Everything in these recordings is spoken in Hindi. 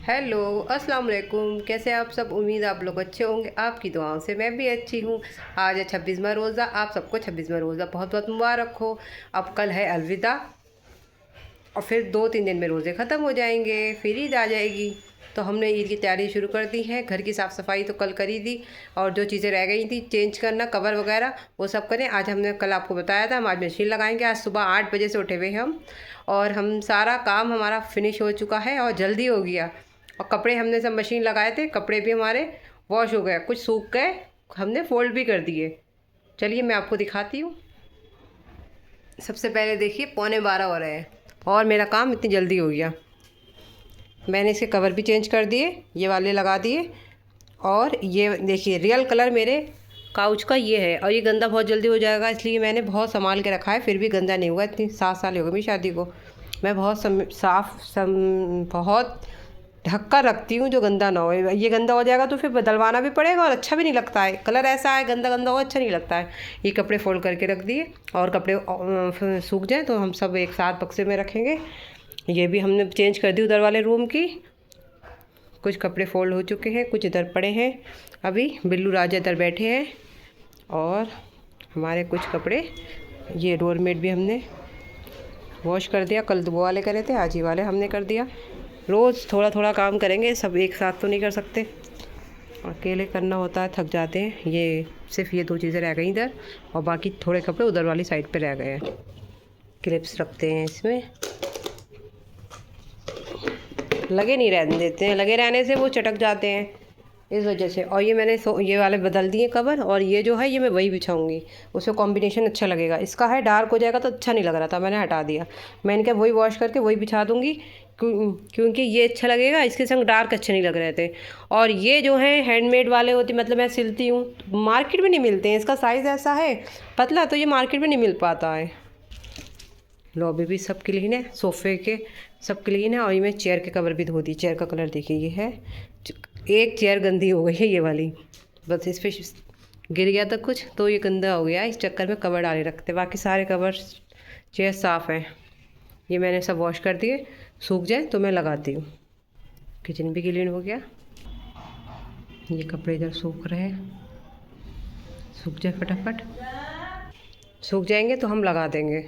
हेलो, अस्सलाम वालेकुम। कैसे आप सब? उम्मीद आप लोग अच्छे होंगे। आपकी दुआओं से मैं भी अच्छी हूँ। आज है 26वां रोज़ा। आप सबको 26वां रोज़ा बहुत बहुत मुबारक हो। अब कल है अलविदा और फिर 2-3 दिन में रोज़े ख़त्म हो जाएंगे, फिर ईद आ जाएगी। तो हमने ईद की तैयारी शुरू कर दी है। घर की साफ़ सफाई तो कल कर ही दी और जो चीज़ें रह गई थी चेंज करना, कवर वगैरह, वो सब करें। आज हमने कल आपको बताया था हम आज मशीन लगाएंगे। आज सुबह 8 बजे से उठे हुए हम और हम सारा काम हमारा फिनिश हो चुका है और जल्दी हो गया। और कपड़े हमने सब मशीन लगाए थे, कपड़े भी हमारे वॉश हो गए, कुछ सूख गए, हमने फ़ोल्ड भी कर दिए। चलिए मैं आपको दिखाती हूँ। सबसे पहले देखिए 11:15 हो रहे हैं और मेरा काम इतनी जल्दी हो गया। मैंने इसके कवर भी चेंज कर दिए, ये वाले लगा दिए। और ये देखिए रियल कलर मेरे काउच का ये है और ये गंदा बहुत जल्दी हो जाएगा, इसलिए मैंने बहुत संभाल के रखा है। फिर भी गंदा नहीं हुआ। इतनी 7 साल हो गए मेरी शादी को। मैं बहुत बहुत ढक कर रखती हूँ जो गंदा ना हो। ये गंदा हो जाएगा तो फिर बदलवाना भी पड़ेगा और अच्छा भी नहीं लगता है। कलर ऐसा है, गंदा गंदा हो, अच्छा नहीं लगता है। ये कपड़े फोल्ड करके रख दिए और कपड़े सूख जाए तो हम सब एक साथ बक्से में रखेंगे। ये भी हमने चेंज कर दी उधर वाले रूम की। कुछ कपड़े फोल्ड हो चुके हैं, कुछ इधर पड़े हैं। अभी बिल्लू राजा इधर बैठे हैं और हमारे कुछ कपड़े, ये डोरमेट भी हमने वॉश कर दिया। कल वो वाले करे थे, आज ही वाले हमने कर दिया। रोज़ थोड़ा थोड़ा काम करेंगे, सब एक साथ तो नहीं कर सकते, अकेले करना होता है, थक जाते हैं। ये सिर्फ ये 2 चीज़ें रह गई इधर और बाकी थोड़े कपड़े उधर वाली साइड पे रह गए हैं। क्लिप्स रखते हैं इसमें, लगे नहीं रहने देते हैं, लगे रहने से वो चटक जाते हैं इस वजह से। और ये मैंने ये वाले बदल दिए कवर और ये जो है ये मैं वही बिछाऊंगी, उसमें कॉम्बिनेशन अच्छा लगेगा। इसका है डार्क हो जाएगा तो अच्छा नहीं लग रहा था, मैंने हटा दिया। मैंने कहा वही वॉश करके वही बिछा दूंगी क्योंकि ये अच्छा लगेगा, इसके संग डार्क अच्छे नहीं लग रहे थे। और ये जो है हैंडमेड वाले होते, मतलब मैं सिलती हूँ, मार्केट में नहीं मिलते हैं। इसका साइज़ ऐसा है पतला, तो ये मार्केट में नहीं मिल पाता है। लॉबी भी सब क्लीन है, सोफ़े के सब क्लीन है। और ये मैं चेयर के कवर भी धो दी। चेयर का कलर देखिए ये है। एक चेयर गंदी हो गई है ये वाली, बस इस पर गिर गया था कुछ तो ये गंदा हो गया, इस चक्कर में कवर डाले रखते। बाकी सारे कवर चेयर साफ़ हैं। ये मैंने सब वॉश कर दिए, सूख जाए तो मैं लगाती हूँ। किचन भी क्लीन हो गया। ये कपड़े इधर सूख रहे हैं, सूख जाए फटाफट, सूख जाएंगे तो हम लगा देंगे।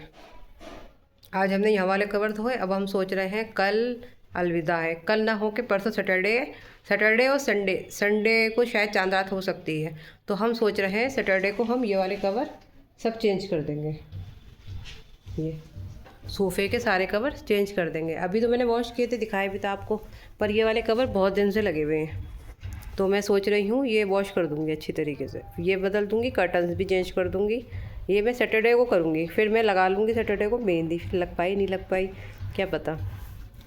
आज हमने यहाँ वाले कवर धोए। अब हम सोच रहे हैं कल अलविदा है, कल ना हो के परसों सैटरडे है। सैटरडे और संडे को शायद चांद रात हो सकती है, तो हम सोच रहे हैं सैटरडे को हम ये वाले कवर सब चेंज कर देंगे। ये सोफ़े के सारे कवर चेंज कर देंगे। अभी तो मैंने वॉश किए थे, दिखाए भी था आपको, पर ये वाले कवर बहुत दिन से लगे हुए हैं, तो मैं सोच रही हूँ ये वॉश कर दूँगी अच्छी तरीके से। ये बदल दूँगी, कर्टन्स भी चेंज कर दूँगी। ये मैं सैटरडे को करूँगी, फिर मैं लगा लूँगी सैटरडे को मेहंदी। लग पाई नहीं लग पाई क्या पता,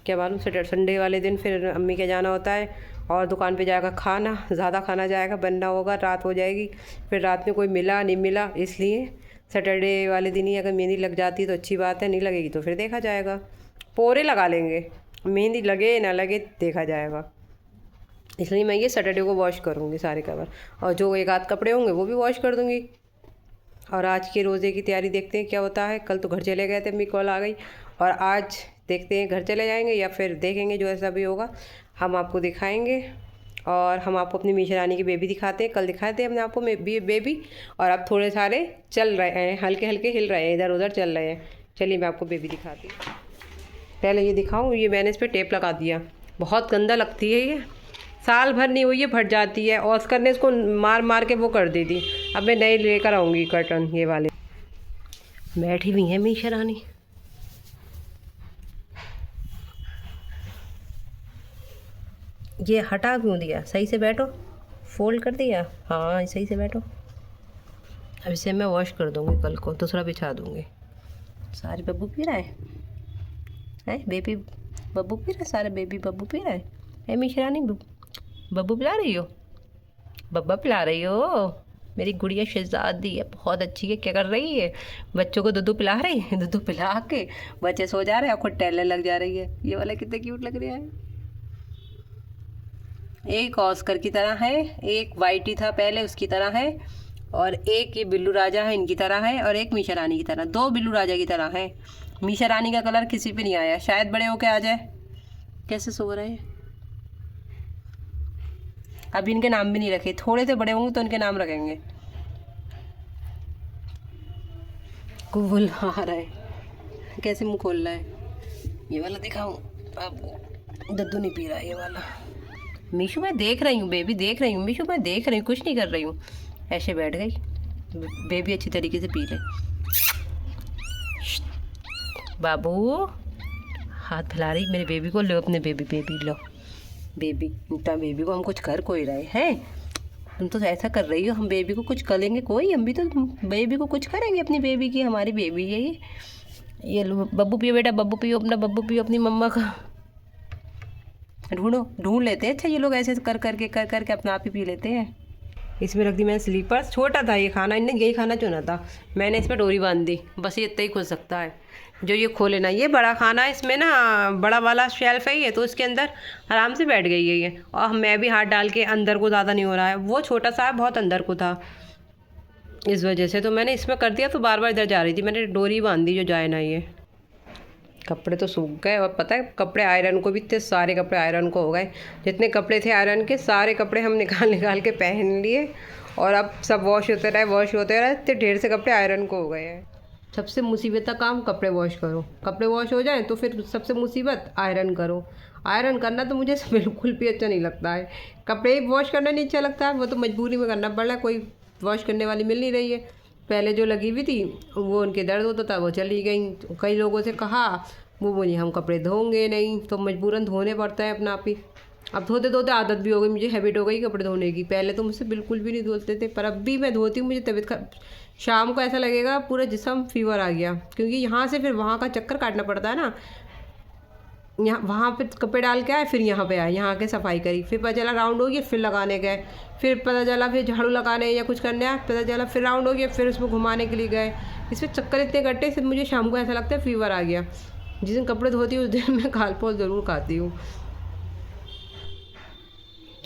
क्या मालूम। संडे वाले दिन फिर अम्मी के जाना होता है और दुकान पे जाएगा खाना, ज़्यादा खाना जाएगा, बनना होगा, रात हो जाएगी। फिर रात में कोई मिला नहीं मिला, इसलिए सैटरडे वाले दिन ही अगर मेहंदी लग जाती है तो अच्छी बात है, नहीं लगेगी तो फिर देखा जाएगा। पूरे लगा लेंगे, मेहंदी लगे ना लगे देखा जाएगा। इसलिए मैं ये सैटरडे को वॉश करूँगी सारे कवर, और जो एक आध कपड़े होंगे वो भी वॉश कर दूँगी। और आज के रोज़े की तैयारी देखते हैं क्या होता है। कल तो घर चले गए थे, मेरी कॉल आ गई, और आज देखते हैं घर चले जाएंगे या फिर देखेंगे, जो ऐसा भी होगा हम आपको दिखाएंगे। और हम आपको अपनी मीशा रानी की बेबी दिखाते हैं। कल दिखाए थे हमने आपको बेबी, और अब थोड़े सारे चल रहे हैं, हल्के हल्के हिल रहे हैं, इधर उधर चल रहे हैं। चलिए मैं आपको बेबी दिखाती हूँ। पहले ये दिखाऊँ, ये मैंने इस पर टेप लगा दिया, बहुत गंदा लगती है ये, साल भर नहीं हुई है फट जाती है। ऑस्कर ने इसको मार मार के वो कर दी थी। अब मैं नई लेकर आऊँगी कर्टन ये वाले। बैठी हुई है मीशा रानी। ये हटा क्यों दिया? सही से बैठो, फोल्ड कर दिया, हाँ सही से बैठो। अब इसे मैं वॉश कर दूँगी, कल को दूसरा बिछा दूँगी। सारे बब्बू पी रहा है बेबी, बब्बू पी रहा है, सारे बेबी बब्बू पी रहा है मीशा रानी। बब्बू पिला रही हो, बब्बा पिला रही हो। मेरी गुड़िया शहजादी है, बहुत अच्छी है। क्या कर रही है? बच्चों को दूध पिला रही है। दूध पिला के बच्चे सो जा रहे हैं, खुद टहलने लग जा रही है। ये वाला कितने क्यूट लग रहा है। एक ऑस्कर की तरह है, एक वाइटी था पहले उसकी तरह है, और एक ये बिल्लू राजा है इनकी तरह है, और एक मीशा रानी की तरह। 2 बिल्लू राजा की तरह है। मीशा रानी का कलर किसी पे नहीं आया, शायद बड़े होके आ जाए। कैसे सो रहे हैं? अभी इनके नाम भी नहीं रखे, थोड़े से बड़े होंगे तो इनके नाम रखेंगे। कुल आ रहा है, कैसे मुंह खोल रहा है। ये वाला दिखाऊं आपको, दद्दू नहीं पी रहा है ये वाला। मीशू मैं देख रही हूँ, बेबी देख रही हूँ, मीशू मैं देख रही हूँ, कुछ नहीं कर रही हूँ। ऐसे बैठ गई, बेबी अच्छी तरीके से पी ले। बाबू हाथ फैला रही मेरे बेबी को, लो अपने बेबी, बेबी लो बेबी। इतना बेबी को हम कुछ कर कोई रहे हैं, तुम तो ऐसा कर रही हो। हम बेबी को कुछ करेंगे कोई, हम भी तो बेबी को कुछ करेंगे अपनी बेबी की, हमारी बेबी है ये लो बब्बू पियो बेटा, बब्बू पियो अपना, बब्बू पियो अपनी मम्मा का। ढूंढ लेते हैं। अच्छा ये लोग ऐसे कर करके अपना आप ही पी लेते हैं। इसमें रख दी मैंने स्लीपर्स, छोटा था ये खाना, इन्हें यही खाना चुना था, मैंने इसमें डोरी बांध दी, बस ये इतना ही खुल सकता है। जो ये खोले ना, ये बड़ा खाना है, इसमें ना बड़ा वाला शेल्फ है ये, तो इसके अंदर आराम से बैठ गई है ये। और मैं भी हाथ डाल के, अंदर को ज़्यादा नहीं हो रहा है, वो छोटा सा है बहुत अंदर को था, इस वजह से तो मैंने इसमें कर दिया। तो बार बार इधर जा रही थी, मैंने डोरी बांध दी जो जाए ना ये। कपड़े तो सूख गए, और पता है कपड़े आयरन को भी, इतने सारे कपड़े आयरन को हो गए, जितने कपड़े थे आयरन के सारे कपड़े हम निकाल के पहन लिए। और अब सब वॉश होते रहे, इतने ढेर से कपड़े आयरन को हो गए हैं। सबसे मुसीबत का काम कपड़े वॉश करो, कपड़े वॉश हो जाए तो फिर सबसे मुसीबत आयरन करो। आयरन करना तो मुझे बिल्कुल भी अच्छा नहीं लगता है, कपड़े वॉश करना नहीं अच्छा लगता है, वो तो मजबूरी में करना पड़ रहा है, कोई वॉश करने वाली मिल नहीं रही है। पहले जो लगी हुई थी वो उनके दर्द होता था, वो चली गई। कई लोगों से कहा, वो बोली हम कपड़े धोंगे नहीं, तो मजबूरन धोने पड़ता है अपना आप ही। अब धोते धोते आदत भी हो गई, मुझे हैबिट हो गई कपड़े धोने की। पहले तो मुझसे बिल्कुल भी नहीं धोते थे, पर अब भी मैं धोती हूँ। मुझे तबीयत शाम को ऐसा लगेगा पूरा जिस्म फीवर आ गया, क्योंकि यहाँ से फिर वहाँ का चक्कर काटना पड़ता है ना। यहाँ वहाँ पे कपड़े डाल के आए, फिर यहाँ पे आए, यहाँ के सफाई करी, फिर पता चला राउंड हो गया, फिर लगाने गए, फिर पता चला फिर झाड़ू लगाने या कुछ करने आए, पता चला फिर राउंड हो गया, फिर उसको घुमाने के लिए गए। इसमें चक्कर इतने कट्टे, फिर मुझे शाम को ऐसा लगता है फीवर आ गया। जिस दिन कपड़े धोती हूँ उस दिन मैं खाल-पोल ज़रूर खाती हूँ।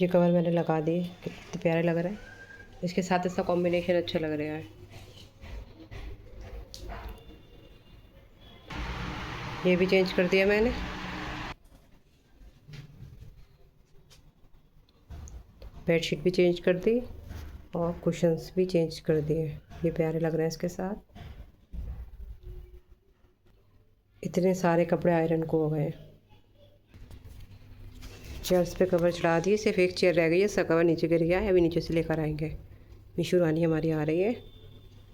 ये कवर मैंने लगा दिए, कितने प्यारे लग रहा है, इसके साथ इसका कॉम्बिनेशन अच्छा लग रहा है। ये भी चेंज कर दिया मैंने। बेडशीट भी चेंज कर दी और कुशन्स भी चेंज कर दिए, ये प्यारे लग रहे हैं इसके साथ। इतने सारे कपड़े आयरन को हो गए। चेयर्स पे कवर चढ़ा दिए, सिर्फ एक चेयर रह गई है, इसका कवर नीचे गिर गया है, अभी नीचे से लेकर आएंगे। मीशू रानी हमारी आ रही है,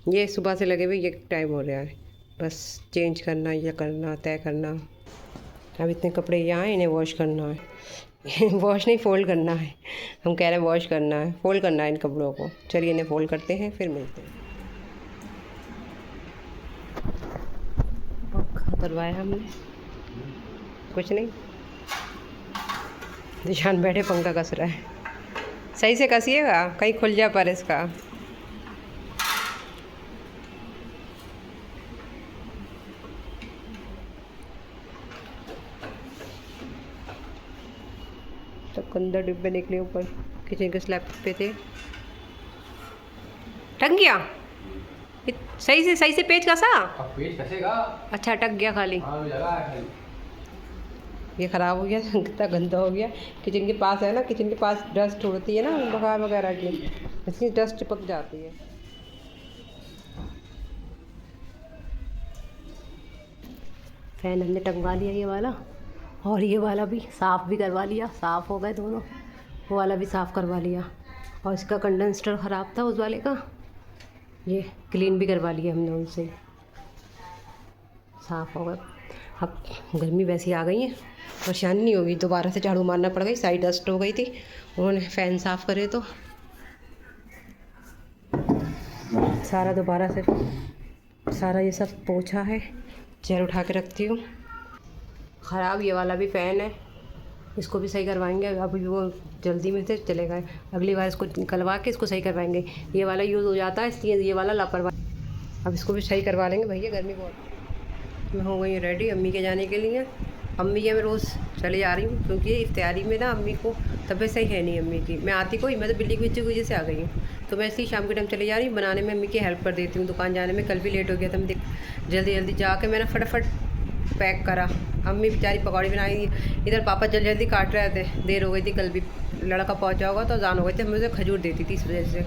ये सुबह से लगे हुए, ये टाइम हो रहा है, बस चेंज करना, ये करना, तय करना। अब इतने कपड़े यहाँ हैं, इन्हें वॉश करना है। वॉश नहीं, फोल्ड करना है, हम कह रहे हैं वॉश करना है, फोल्ड करना है इन कपड़ों को। चलिए इन्हें फोल्ड करते हैं, फिर मिलते हैं। करवाया हमने कुछ नहीं, निशान बैठे पंखा कस रहा है, सही से कसिएगा, कहीं खुल जा पर इसका। तो अंदर डिब्बे निकले ऊपर किचन के स्लैब पे थे। टक गया सही से पेच कसा? पेच कसेगा। अच्छा टक गया खाली। हाँ, लगा है खाली। ये ख़राब हो गया, कितना गंदा हो गया। किचन के पास है ना, किचन के पास डस्ट उड़ती है ना बुखार वगैरह की, इसकी डस्ट चिपक जाती है। फैन हमने टंगवा लिया ये वाला, और ये वाला भी साफ़ भी करवा लिया, साफ़ हो गए दोनों। वो वाला भी साफ़ करवा लिया, और इसका कंडेंसर ख़राब था उस वाले का, ये क्लीन भी करवा लिया हमने उनसे, साफ़ हो गए। अब गर्मी वैसी आ गई है, परेशानी नहीं होगी, दोबारा से झाड़ू मारना पड़ गई, सारी डस्ट हो गई थी, उन्होंने फ़ैन साफ़ करे तो सारा दोबारा से सारा ये सब पोछा है। चेयर उठा के रखती हूँ। ख़राब ये वाला भी फ़ैन है, इसको भी सही करवाएंगे। अभी वो जल्दी में से चले गए, अगली बार इसको निकलवा के इसको सही करवाएंगे। ये वाला यूज़ हो जाता है इसलिए ये वाला लापरवाही, अब इसको भी सही करवा लेंगे। भैया गर्मी बहुत। मैं हो गई रेडी अम्मी के जाने के लिए। अम्मी के मैं रोज़ चले जा रही हूँ, क्योंकि इफ्तियारी में ना अम्मी को तबीयत सही है नहीं अम्मी की। मैं आती कोई, मैं तो बिल्ली की वजह से आ गई हूँ, तो मैं इसलिए शाम के टाइम चली जा रही हूँ। बनाने में अम्मी की हेल्प कर देती हूँ, दुकान जाने में कल भी लेट हो गया था। मैं जल्दी जाके मैंने फटाफट पैक करा। अम्मी बेचारी पकौड़ी बनाई, इधर पापा जल्दी जल्दी काट रहे थे, देर हो गई थी। कल भी लड़का पहुंचा होगा तो अजान हो गई थी, मुझे खजूर देती थी इस वजह से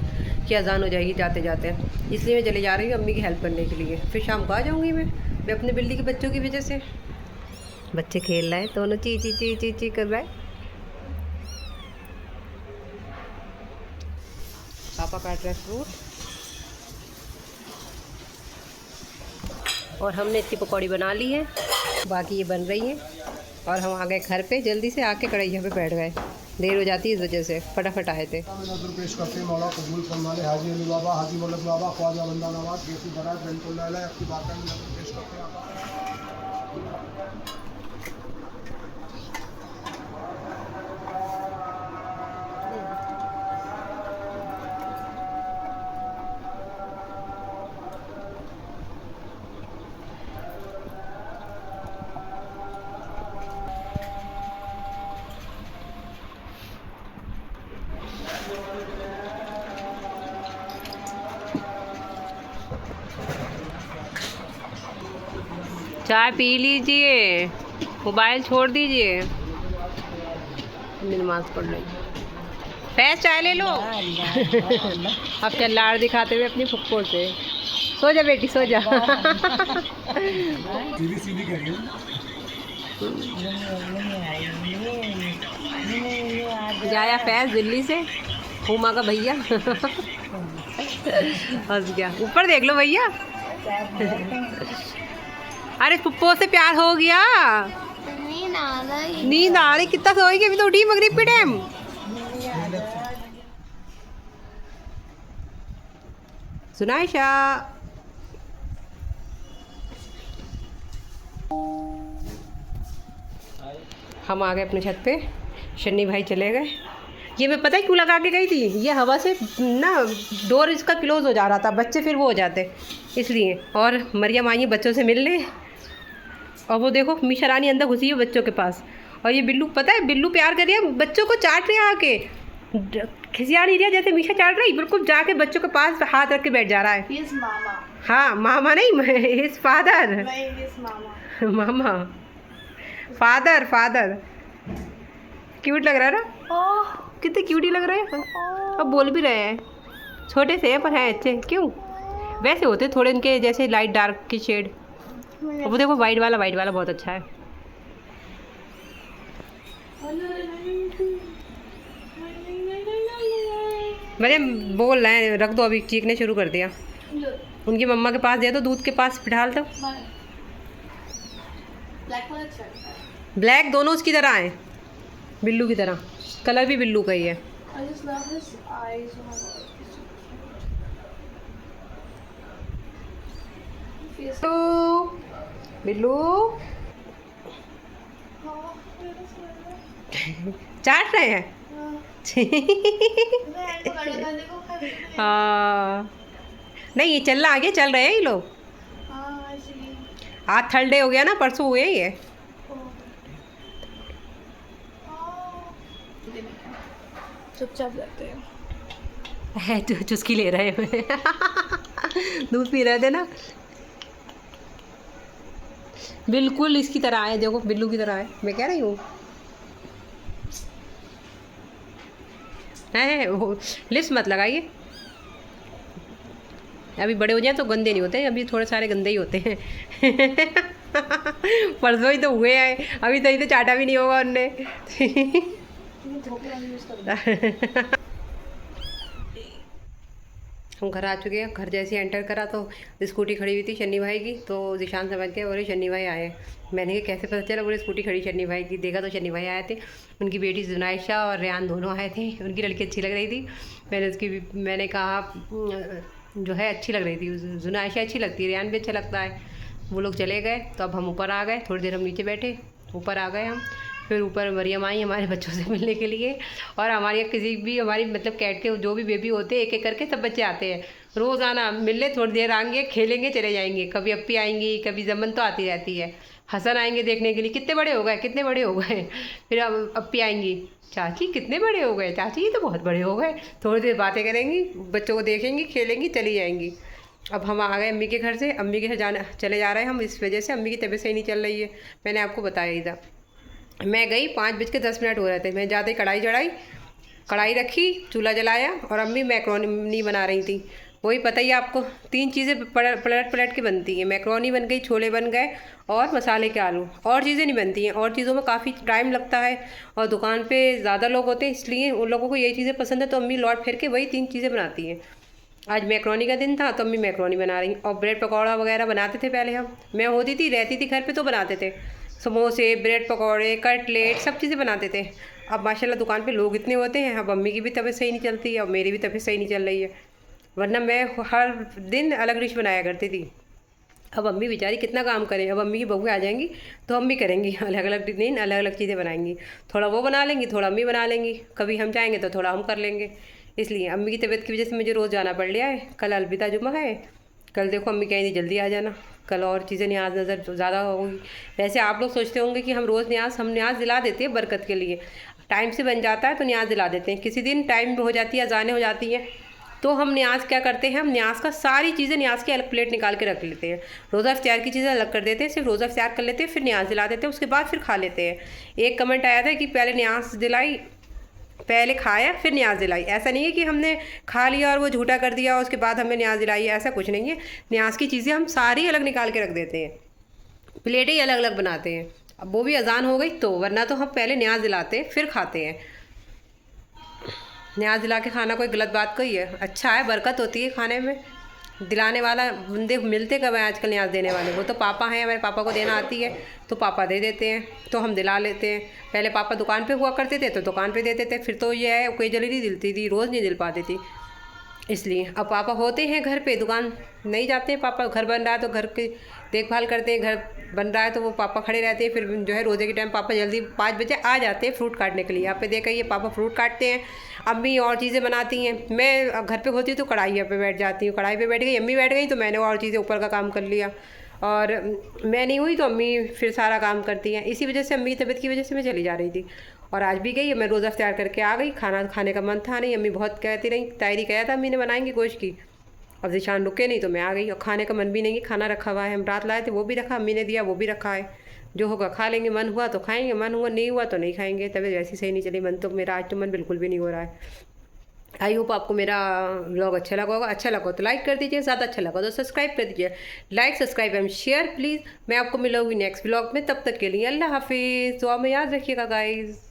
कि अजान हो जाएगी जाते जाते, इसलिए मैं चले जा रही हूँ अम्मी की हेल्प करने के लिए। फिर शाम को आ जाऊँगी मैं अपने बिल्ली के बच्चों की वजह से। बच्चे खेल रहे हैं, दोनों ची ची ची ची ची कर रहा है। पापा काट रहे हैं फ्रूट और हमने इतनी पकौड़ी बना ली है, बाकी ये बन रही है। और हम आ गए घर पे, जल्दी से आके कढ़ाइया पे बैठ गए, देर हो जाती है इस वजह से, फटाफट आए थे। पेश करते मौला कबूल फरमाने हाजी अली बाबा, हाजी मौलक बाबा, ख्वाजा बंदा नवाज, केसी बरात बिल्कुल आपकी बातें पेश करते हैं। चाय पी लीजिए, मोबाइल छोड़ दीजिए, नमाज पढ़ रही। फैज चाय ले लो। अब क्या लाड़ दिखाते हुए अपनी फुक्को से। सो जा बेटी, सो जा। सीधी करिए। जाया फैज दिल्ली से, हुमा का भैया। हंस गया। ऊपर देख लो भैया। अरे पुप्पो से प्यार हो गया। नींद आ रही, कितना सोएगी, अभी तो उठी मगरिब के टाइम। सुनाइशा, हम आ गए अपने छत पे, शन्नी भाई चले गए। ये मैं पता है क्यों लगा के गई थी, ये हवा से ना डोर इसका क्लोज हो जा रहा था, बच्चे फिर वो हो जाते इसलिए। और मरियम आई है बच्चों से मिलने, और वो देखो मीशा रानी अंदर घुसी है बच्चों के पास। और ये बिल्लू, पता है बिल्लू प्यार कर रही है, बच्चों को चाट रही है आके, खिसिया नहीं रहा जैसे मीशा चाट रही, बिल्कुल जाके बच्चों के पास हाथ रख के बैठ जा रहा है। मामा। हाँ मामा नहीं, हिज फादर। मामा, फादर, फादर। क्यूट लग रहा है ना, कितने क्यूटी लग रहे हैं। अब बोल भी रहे हैं, छोटे से हैं पर हैं अच्छे। क्यों वैसे होते थोड़े इनके जैसे लाइट डार्क की शेड। वो देखो वाइट वाला बहुत अच्छा है। मैंने बोल रहे हैं रख दो, अभी चीखने शुरू कर दिया। उनकी मम्मा के पास दे दो, दूध के पास बिठाल दो। ब्लैक दोनों उसकी तरह हैं, बिल्लू की तरह, कलर भी बिल्लू का ही है। तो बिल्लू चाट रहे हैं। हाँ नहीं, ये चलना आगे चल रहे हैं ये लोग। आज थर्ड डे हो गया ना, परसों हुए ही है। चुपचाप रहते हैं, चुस्की ले रहे हैं। दूध पी रहे थे ना, बिल्कुल इसकी तरह है, देखो बिल्लू की तरह है, मैं कह रही हूँ। है वो लिप्स मत लगाइए, अभी बड़े हो जाए तो गंदे नहीं होते, अभी थोड़े सारे गंदे ही होते हैं। परसों ही तो हुए हैं, अभी तो चाटा भी नहीं होगा उनने। हम घर आ चुके हैं। घर जैसे एंटर करा तो स्कूटी खड़ी हुई थी शन्नी भाई की, तो जिशान समझ गया बोले शन्नी भाई आए। मैंने कहा कैसे पता चला, बोले स्कूटी खड़ी शन्नी भाई की। देखा तो शन्नी भाई आए थे, उनकी बेटी जुनाइशा और रेहान दोनों आए थे। उनकी लड़की अच्छी लग रही थी, मैंने कहा जो है अच्छी लग रही थी, जुनाइशा अच्छी लगती है, रेहान भी अच्छा लगता है। वो लोग चले गए तो अब हम ऊपर आ गए, थोड़ी देर हम नीचे बैठे, ऊपर आ गए हम। फिर ऊपर मरियम आई हमारे बच्चों से मिलने के लिए, और हमारे किसी भी हमारी मतलब कैट के जो भी बेबी होते हैं एक एक करके सब बच्चे आते हैं रोज़ाना मिलने, थोड़ी देर आएंगे, खेलेंगे, चले जाएंगे। कभी अप्पी आएंगी, कभी जमन तो आती रहती है, हसन आएंगे देखने के लिए कितने बड़े हो गए, कितने बड़े हो गए। फिर अब अप्पी आएंगी, चाची कितने बड़े हो गए, चाची ये तो बहुत बड़े हो गए। थोड़ी देर बातें करेंगी, बच्चों को देखेंगी, खेलेंगी, चली जाएंगी। अब हम आ गए अम्मी के घर से, अम्मी के घर जाना चले जा रहे हैं हम, इस वजह से अम्मी की तबीयत सही नहीं चल रही है, मैंने आपको बताया ही था। मैं गई 5:10 हो रहे थे, मैं जाते कढ़ाई चढ़ाई, कढ़ाई रखी, चूल्हा जलाया और अम्मी मैक्रोनी बना रही थी। वही पता ही आपको, 3 चीज़ें पलट के बनती हैं, मैक्रोनी बन गई, छोले बन गए और मसाले के आलू, और चीज़ें नहीं बनती हैं। और चीज़ों में काफ़ी टाइम लगता है और दुकान पे ज़्यादा लोग होते हैं, इसलिए उन लोगों को यही चीज़ें पसंद है, तो अम्मी लौट फिर के वही 3 चीज़ें बनाती हैं। आज मैक्रोनी का दिन था तो अम्मी मैक्रोनी बना रही, और ब्रेड पकौड़ा वगैरह बनाते थे पहले हम, मैं होती थी रहती थी घर पे तो बनाते थे, समोसे, ब्रेड पकौड़े, कटलेट, सब चीज़ें बनाते थे। अब माशाल्लाह दुकान पे लोग इतने होते हैं, अब अम्मी की भी तबीयत सही नहीं चलती है और मेरी भी तबीयत सही नहीं चल रही है, वरना मैं हर दिन अलग डिश बनाया करती थी। अब अम्मी बेचारी कितना काम करें, अब अम्मी की बहू आ जाएंगी तो अम्मी करेंगी, अलग अलग दिन अलग अलग चीज़ें बनाएंगी, थोड़ा वो बना लेंगी, थोड़ा अम्मी बना लेंगी, कभी हम चाहेंगे तो थोड़ा हम कर लेंगे। इसलिए अम्मी की तबीयत की वजह से मुझे रोज़ जाना पड़ रहा है। कल अलविदा जुमा है, कल देखो अम्मी कह रही जल्दी आ जाना, कल और चीज़ें न्याज नज़र ज़्यादा होगी। वैसे आप लोग सोचते होंगे कि हम रोज़ हम न्याज दिला देते हैं बरकत के लिए, टाइम से बन जाता है तो न्याज दिला देते हैं, किसी दिन टाइम हो जाती है, अजानें हो जाती हैं तो हम न्याज क्या करते हैं, हम न्याज का सारी चीज़ें न्याज की अलग प्लेट निकाल के रख लेते हैं, रोज़ा इफ्तियार की चीज़ें अलग कर देते हैं, सिर्फ रोज़ा इफ्तियार कर लेते हैं, फिर न्याज दिला देते हैं, उसके बाद फिर खा लेते हैं। एक कमेंट आया था कि पहले न्याज दिलाई, पहले खाया फिर न्याज दिलाई, ऐसा नहीं है कि हमने खा लिया और वो झूठा कर दिया और उसके बाद हमें न्याज दिलाई, ऐसा कुछ नहीं है। न्याज की चीज़ें हम सारी अलग निकाल के रख देते हैं, प्लेटें ही अलग अलग बनाते हैं। अब वो भी अजान हो गई तो, वरना तो हम पहले न्याज दिलाते हैं फिर खाते हैं। न्याज दिला के खाना कोई गलत बात कोई है, अच्छा है, बरकत होती है खाने में। दिलाने वाला बंदे मिलते कब हैं आजकल न्याज देने वाले, वो तो पापा हैं, हमारे पापा को देना आती है तो पापा दे देते हैं, तो हम दिला लेते हैं। पहले पापा दुकान पे हुआ करते थे तो दुकान पे देते थे, फिर तो ये है ओकेजनली नहीं दिलती थी, रोज़ नहीं दिल पाती थी, इसलिए। अब पापा होते हैं घर पे, दुकान नहीं जाते हैं पापा, घर बन रहा है तो घर की देखभाल करते हैं, घर बन रहा है तो वो पापा खड़े रहते हैं। फिर जो है रोज़े के टाइम पापा जल्दी 5 बजे आ जाते हैं फ्रूट काटने के लिए, यहाँ पे देखा ये पापा फ्रूट काटते हैं, अम्मी और चीज़ें बनाती हैं। मैं घर पे होती हूँ तो कढ़ाई पे बैठ जाती हूँ, कढ़ाई पे बैठ गई, अम्मी बैठ गई तो मैंने और चीज़ें ऊपर का काम कर लिया, और मैं नहीं हुई तो अम्मी फिर सारा काम करती हैं। इसी वजह से अम्मी की तबीयत की वजह से मैं चली जा रही थी, और आज भी गई, मैं रोज़ा इफ्तियार करके आ गई। खाना खाने का मन था नहीं, अम्मी बहुत कहती रही, तायरी कहा था अम्मी ने बनाएंगी गोश्त की, अब ज़ीशान रुके नहीं तो मैं आ गई, और खाने का मन भी नहीं है, खाना रखा हुआ है, हम रात लाए थे वो भी रखा, अम्मी ने दिया वो भी रखा है, जो होगा खा लेंगे, मन हुआ तो खाएंगे, मन हुआ नहीं हुआ तो नहीं खाएंगे। तबीयत वैसी सही नहीं चली, मन तो मेरा आज तो मन बिल्कुल भी नहीं हो रहा है। आई होप आपको मेरा व्लॉग अच्छा लगा होगा, अच्छा लगा तो लाइक कर दीजिए, ज़्यादा अच्छा लगा तो सब्सक्राइब कर दीजिए, like subscribe and share please. मैं आपको मिलूंगी नेक्स्ट व्लॉग में, तब तक के लिए अल्लाह हाफिज़, दुआ में याद रखिएगा गाइज़।